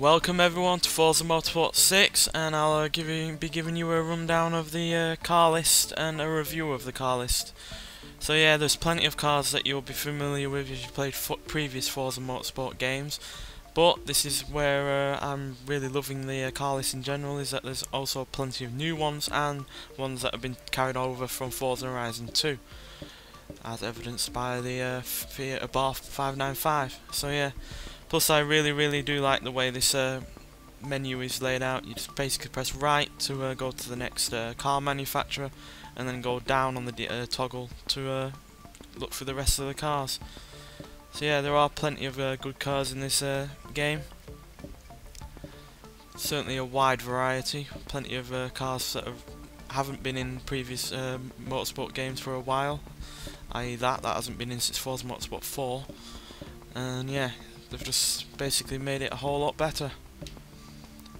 Welcome everyone to Forza Motorsport 6, and I'll be giving you a rundown of the car list and a review of the car list. So yeah, there's plenty of cars that you'll be familiar with if you played previous Forza Motorsport games, but this is where I'm really loving the car list in general, is that there's also plenty of new ones and ones that have been carried over from Forza Horizon 2, as evidenced by the Fiat Abarth 595. So yeah. Plus, I really do like the way this menu is laid out. You just basically press right to go to the next car manufacturer, and then go down on the toggle to look for the rest of the cars. So yeah, there are plenty of good cars in this game. Certainly a wide variety. Plenty of cars that haven't been in previous motorsport games for a while. I.e. that hasn't been in since Forza Motorsport 4. And yeah. They've just basically made it a whole lot better.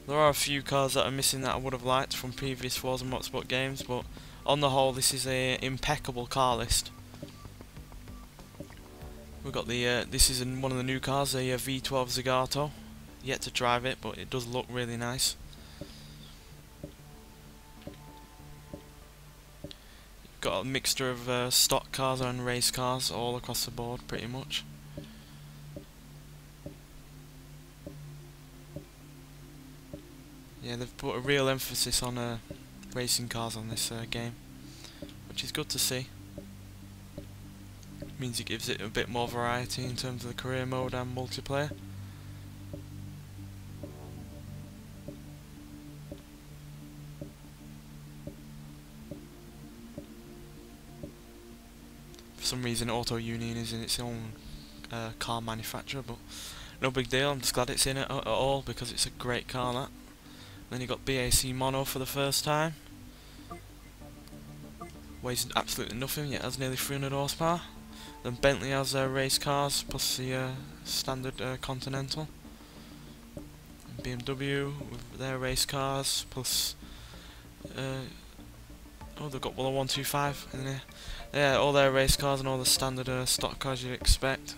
There are a few cars that are missing that I would have liked from previous Forza Motorsport games, but on the whole this is a impeccable car list. We've got the this is one of the new cars, a V12 Zagato. Yet to drive it, but it does look really nice. Got a mixture of stock cars and race cars all across the board, pretty much. Yeah, they've put a real emphasis on racing cars on this game, which is good to see. Means it gives it a bit more variety in terms of the career mode and multiplayer. For some reason, Auto Union is in its own car manufacturer, but no big deal. I'm just glad it's in it at all because it's a great car. That. Then you got BAC Mono for the first time. Weighs absolutely nothing, yet has nearly 300 horsepower. Then Bentley has their race cars plus the standard Continental. And BMW with their race cars plus oh, they've got 125 in there. Yeah, all their race cars and all the standard stock cars you'd expect.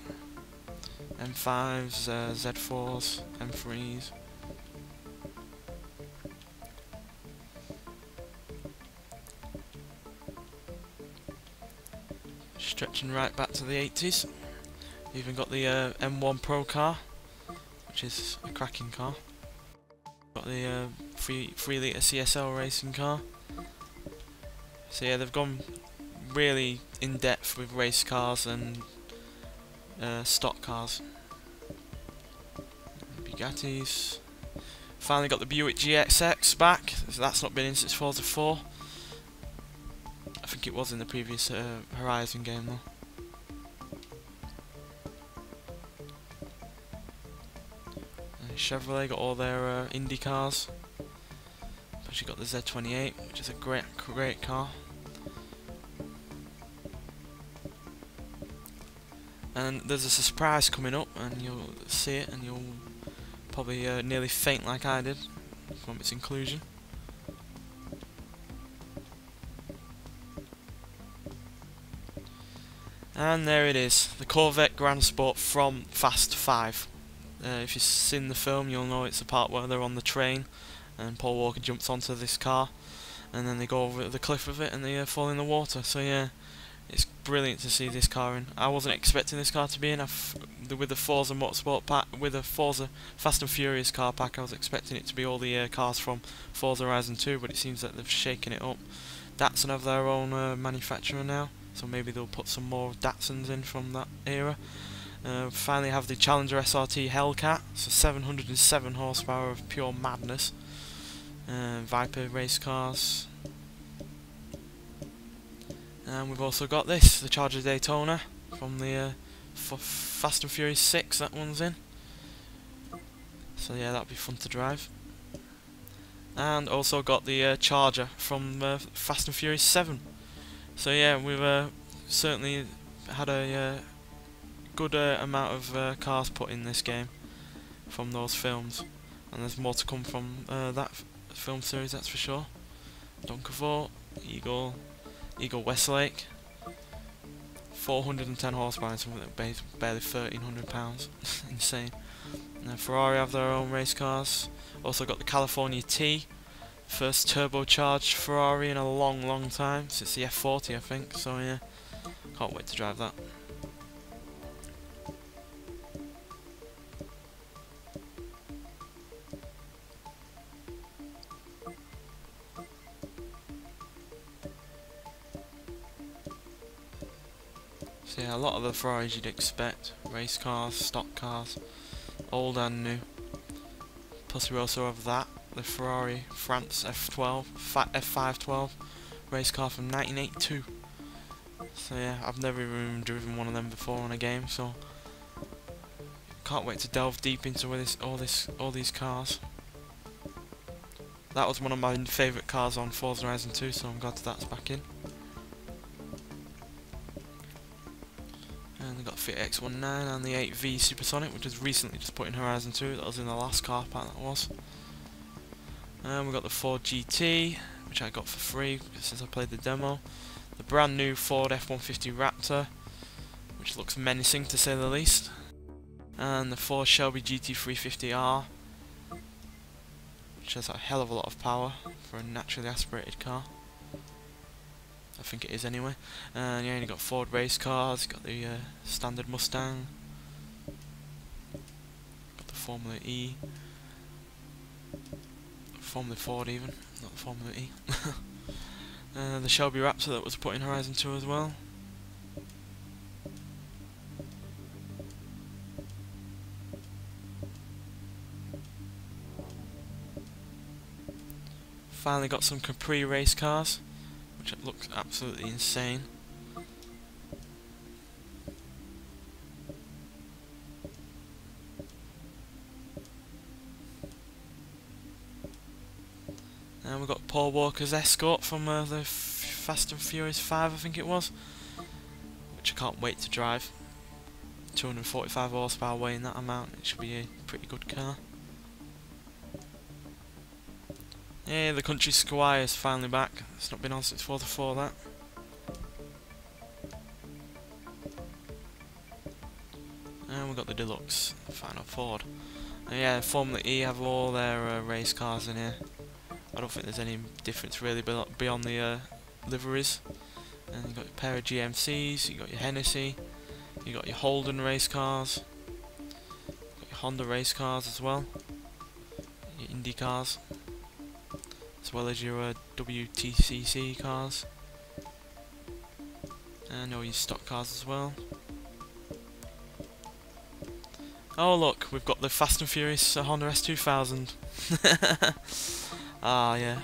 M5s, Z4s, M3s. Stretching right back to the 80s. Even got the M1 Pro car, which is a cracking car. Got the 3 litre CSL racing car. So yeah, they've gone really in depth with race cars and stock cars. Bugattis. Finally got the Buick GXX back. So that's not been in since Forza 4. I think it was in the previous Horizon game though. Chevrolet got all their Indy cars. Especially got the Z28, which is a great car. And there's a surprise coming up, and you'll see it, and you'll probably nearly faint like I did from its inclusion. And there it is, the Corvette Grand Sport from Fast 5. If you've seen the film, you'll know it's the part where they're on the train and Paul Walker jumps onto this car and then they go over the cliff of it and they fall in the water. So yeah, it's brilliant to see this car in. I wasn't expecting this car to be in. With the Forza Motorsport pack, with the Forza Fast and Furious car pack, I was expecting it to be all the cars from Forza Horizon 2, but it seems that they've shaken it up. Datsun have their own manufacturer now, so maybe they'll put some more Datsuns in from that era. Finally have the Challenger SRT Hellcat, so 707 horsepower of pure madness. Viper race cars. And we've also got this, the Charger Daytona from the Fast and Furious 6, that one's in. So yeah, that'll be fun to drive. And also got the Charger from Fast and Furious 7. So yeah, we've certainly had a good amount of cars put in this game from those films, and there's more to come from that film series, that's for sure. Dunkervort, Eagle Westlake, 410 horsepower and something that weighs barely 1,300 pounds. Insane. And then Ferrari have their own race cars. Also got the California T, first turbocharged Ferrari in a long time, since the F40 I think, so yeah, can't wait to drive that. So yeah, a lot of the Ferraris you'd expect, race cars, stock cars, old and new. Plus we also have that, the Ferrari France F512 race car from 1982. So yeah, I've never even driven one of them before on a game, so can't wait to delve deep into all these cars. That was one of my favourite cars on Forza Horizon 2, so I'm glad that's back in. And we've got the Fiat X19 and the 8V Supersonic, which was recently just put in Horizon 2. That was in the last car pack, that was. And we've got the Ford GT, which I got for free since I played the demo. The brand new Ford F-150 Raptor, which looks menacing to say the least. And the Ford Shelby GT350R, which has a hell of a lot of power for a naturally aspirated car. I think it is anyway. And yeah, you got Ford race cars, got the standard Mustang, got the Formula E, Formula Ford even, not the Formula E. The Shelby Raptor that was put in Horizon 2 as well. Finally got some Capri race cars, which looks absolutely insane. And we've got Paul Walker's Escort from the Fast and Furious 5, I think it was, which I can't wait to drive. 245 horsepower weighing that amount, it should be a pretty good car. Yeah, the Country Squire is finally back. It's not been on since Forza 4, that. And we've got the Deluxe, Final Ford. And yeah, Formula E have all their race cars in here. I don't think there's any difference really beyond the liveries. And you've got a pair of GMCs, you've got your Hennessy, you've got your Holden race cars, you've got your Honda race cars as well, your Indy cars, as well as your WTCC cars, and all your stock cars as well. Oh look, we've got the Fast and Furious Honda S2000. Ah yeah,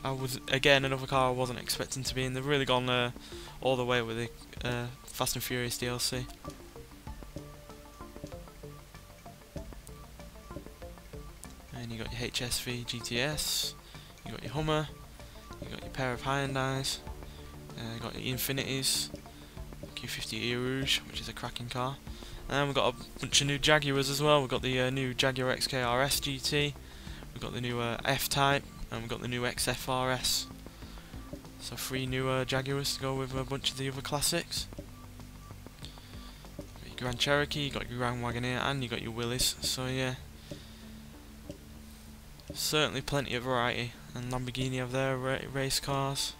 I was again another car I wasn't expecting to be in. They've really gone all the way with the Fast and Furious DLC. And you got your HSV GTS, you got your Hummer, you got your pair of Hyundais, you got your Infinitis, Q50 E Rouge, which is a cracking car. And we've got a bunch of new Jaguars as well. We've got the new Jaguar XKRS GT, we've got the new F-Type, and we've got the new XFRS. So 3 new Jaguars to go with a bunch of the other classics. Got your Grand Cherokee, you got your Grand Wagoneer, and you got your Willys. So yeah, certainly plenty of variety. And Lamborghini have their race cars.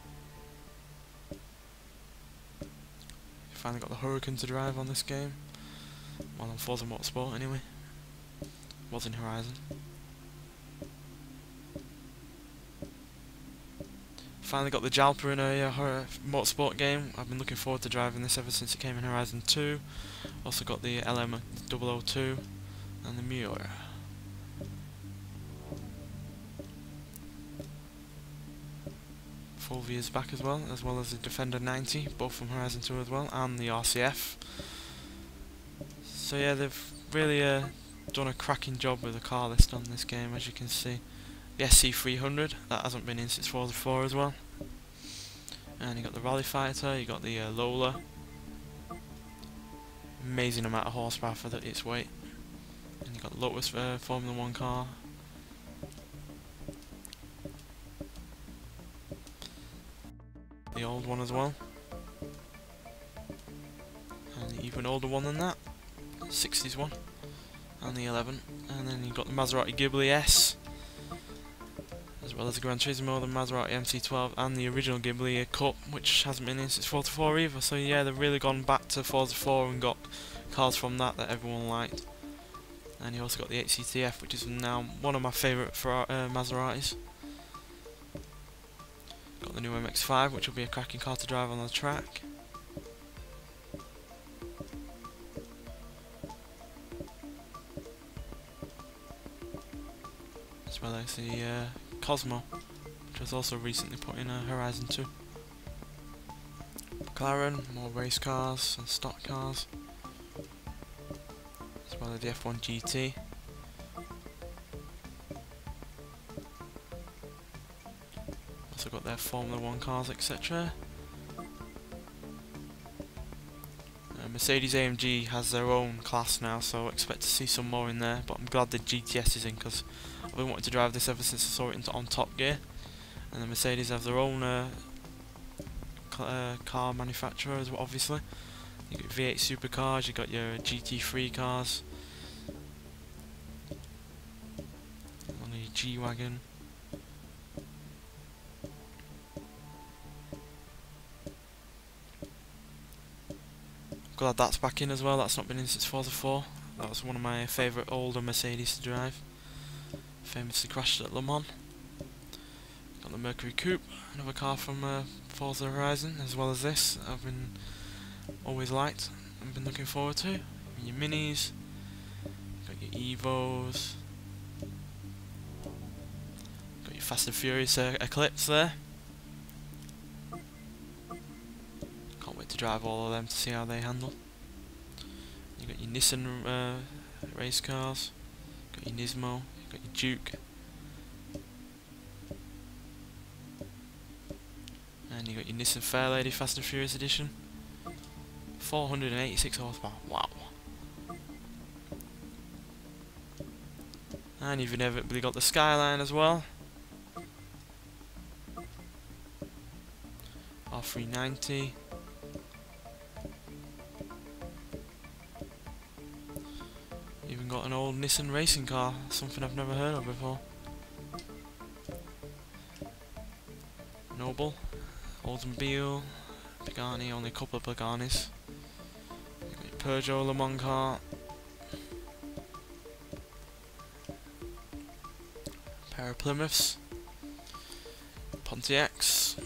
Finally got the Huracan to drive on this game. Well, on Forza Motorsport anyway. Was in Horizon. Finally got the Jalpa in a Motorsport game. I've been looking forward to driving this ever since it came in Horizon 2. Also got the LM002 and the Miura. Fulvia is back as well as the Defender 90, both from Horizon 2 as well, and the RCF. So yeah, they've really done a cracking job with the car list on this game, as you can see. The SC300, that hasn't been in since Forza 4 as well. And you got the Rally Fighter, you got the Lola. Amazing amount of horsepower for its weight. And you got the Lotus Formula 1 car. The old one as well. And the even older one than that, 60s one. and the 11. And then you've got the Maserati Ghibli S, as well as the Gran Turismo, the Maserati MC12, and the original Ghibli Cup, which hasn't been in since Forza 4 either. So yeah, they've really gone back to Forza 4 and got cars from that everyone liked. And you also got the 8CTF, which is now one of my favourite Maseratis. Got the new MX-5, which will be a cracking car to drive on the track. As well as the Cosmo, which was also recently put in Horizon 2. McLaren, more race cars and stock cars. As well as the F1 GT. Also got their Formula 1 cars, etc. Mercedes AMG has their own class now, so expect to see some more in there, but I'm glad the GTS is in, because I've been wanting to drive this ever since I saw it on Top Gear. And the Mercedes have their own car manufacturer as well, obviously. You got V8 supercars, you got your GT3 cars, on the G-Wagon. Glad that's back in as well. That's not been in since Forza 4. That was one of my favourite older Mercedes to drive. Famously crashed at Le Mans. Got the Mercury Coupe, another car from Forza Horizon, as well as this. I've been always liked and been looking forward to. Your Minis, got your Evos, got your Fast and Furious Eclipse there. Can't wait to drive all of them to see how they handle. You got your Nissan race cars, got your Nismo, you got your Duke, and you got your Nissan Fairlady Fast and Furious Edition. 486 horsepower, wow. And you've inevitably got the Skyline as well. R390. Even got an old Nissan racing car, something I've never heard of before. Noble, Oldsmobile, Pagani, only a couple of Paganis. Peugeot Le Mans car. Pair of Plymouths. Pontiacs.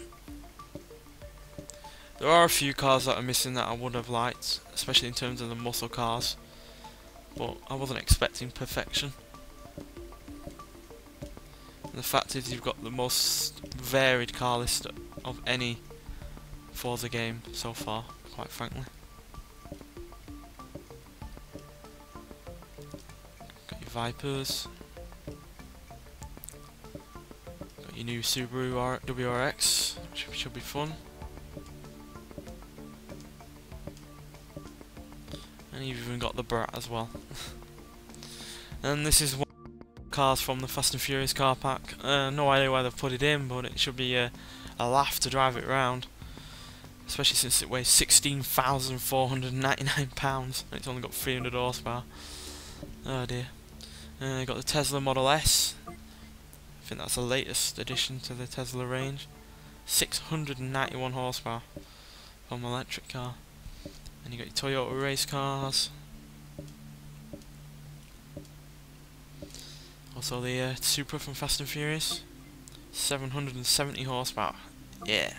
There are a few cars that are missing that I would have liked, especially in terms of the muscle cars, but I wasn't expecting perfection. And the fact is, you've got the most varied car list of any Forza game so far, quite frankly. Got your Vipers. Got your new Subaru WRX, which should be fun. And you've even got the Brat as well. And this is one of the cars from the Fast and Furious car pack. No idea why they've put it in, but it should be a laugh to drive it round. Especially since it weighs 16,499 pounds and it's only got 300 horsepower. Oh dear. You got the Tesla Model S. I think that's the latest addition to the Tesla range. 691 horsepower from an electric car. And you got your Toyota race cars. Also the Supra from Fast and Furious. 770 horsepower. Yeah.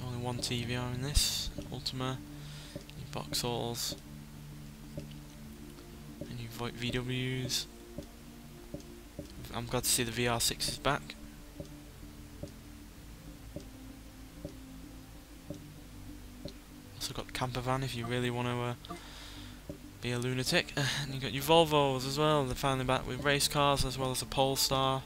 Only one TVR in this. Ultima. Your Vauxhalls. And your VWs. I'm glad to see the VR6 is back. Also got the camper van if you really want to be a lunatic. And you got your Volvos as well. They're finally back with race cars, as well as the Polestar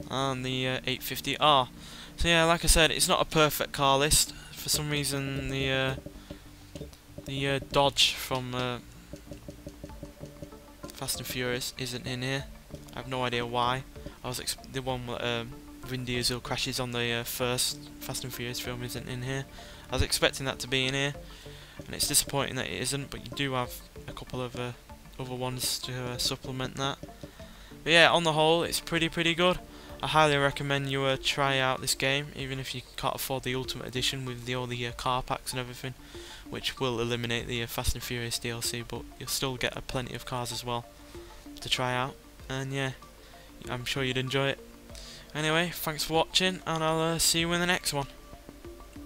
and the 850R. So yeah, like I said, it's not a perfect car list. For some reason, the Dodge from Fast and Furious isn't in here. I have no idea why. I was the one with Vin Diesel crashes on the first Fast and Furious film isn't in here. I was expecting that to be in here, and it's disappointing that it isn't, but you do have a couple of other ones to supplement that. But yeah, on the whole, it's pretty good. I highly recommend you try out this game, even if you can't afford the Ultimate Edition with all the car packs and everything, which will eliminate the Fast and Furious DLC, but you'll still get plenty of cars as well to try out. And yeah, I'm sure you'd enjoy it. Anyway, thanks for watching, and I'll see you in the next one.